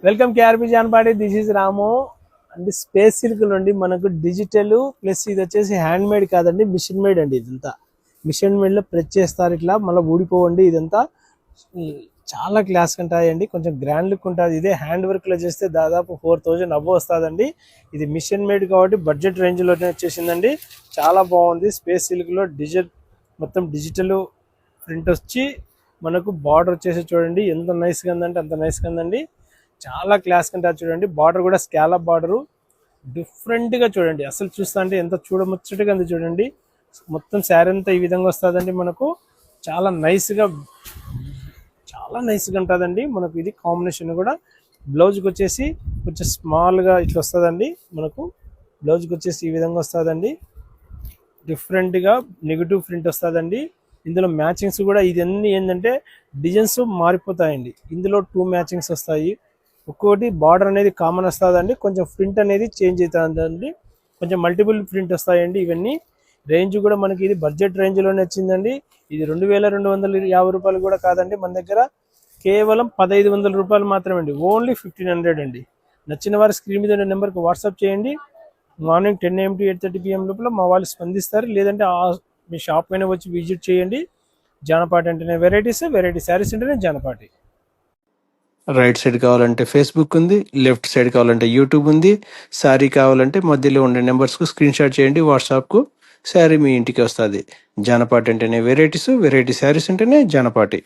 Welcome KRP జాన్పాడి. This is Ramu అండి. Space silk నుండి మనకు డిజిటల్ ప్లస్ ఇది వచ్చేసి హ్యాండ్ మేడ్ కాదండి, మిషన్ మేడ్ అండి. ఇదంతా మిషన్ మేడ్ లో ప్రెస్ చేస్తారు, ఇట్లా మళ్ళీ ఊడిపోవండి. ఇదంతా చాలా క్లాస్ ఉంటాయండి, కొంచెం గ్రాండ్ లుక్ ఉంటుంది. ఇదే హ్యాండ్ వర్క్ లో చేస్తే దాదాపు 4000 అబ్బో వస్తుందండి. ఇది మిషన్ మేడ్ కాబట్టి బడ్జెట్ రేంజ్ లోనే వచ్చేసిందండి. చాలా బాగుంది. స్పేస్ సిల్క్ లో మొత్తం డిజిటల్ ప్రింట్ వచ్చి మనకు బార్డర్ వచ్చేసి చూడండి ఎంత నైస్ గా ఉందంటే అంత నైస్ గా ఉందండి. చాలా క్లాస్ కంటే చూడండి. బార్డర్ కూడా స్కాలప్ బార్డర్ డిఫరెంట్ గా చూడండి. అసలు చూస్తా అంటే ఎంత చూడముచ్చటగా ఉంది చూడండి. మొత్తం శారీ అంతా ఈ విధంగా వస్తుందండి. మనకు చాలా నైస్ గా ఉంటుందండి. మనకు ఇది కాంబినేషన్ కూడా బ్లౌజ్కి వచ్చేసి కొంచెం స్మాల్ గా ఇట్లా వస్తుందండి. మనకు బ్లౌజ్కి వచ్చేసి ఈ విధంగా వస్తుందండి. డిఫరెంట్ గా నెగిటివ్ ప్రింట్ వస్తుందండి. ఇందులో మ్యాచింగ్స్ కూడా ఇదన్నీ ఏంటంటే డిజైన్స్ మారిపోతాయండి. ఇందులో 2 మ్యాచింగ్స్ వస్తాయి. ఒక్కోటి బార్డర్ అనేది కామన్ వస్తుందండి, కొంచెం ప్రింట్ అనేది చేంజ్ అవుతుందండి, కొంచెం మల్టిపుల్ ప్రింట్ వస్తాయండి. ఇవన్నీ రేంజ్ కూడా మనకి ఇది బడ్జెట్ రేంజ్ లోనే వచ్చిందండి. ఇది 2250 రూపాయలు కూడా కాదండి. మన దగ్గర కేవలం 1500 రూపాయలు మాత్రమే అండి. ఓన్లీ 1500 అండి. నచ్చిన వారి స్క్రీన్ మీద ఉన్న నెంబర్కి వాట్సాప్ చేయండి. మార్నింగ్ 10 AM to 8:30 PM లోపల మా వాళ్ళు స్పందిస్తారు. లేదంటే మీ షాప్ పైన వచ్చి విజిట్ చేయండి. జానపాటి అంటేనే వెరైటీ శారీస్ అంటేనే జానపాటి. రైట్ సైడ్ కావాలంటే ఫేస్బుక్ ఉంది, లెఫ్ట్ సైడ్ కావాలంటే యూట్యూబ్ ఉంది. శారీ కావాలంటే మధ్యలో ఉండే నెంబర్స్కు స్క్రీన్ షాట్ చేయండి వాట్సాప్కు. శారీ మీ ఇంటికి వస్తుంది. జానపాటి అంటేనే వెరైటీ శారీస్ అంటేనే జానపాటి.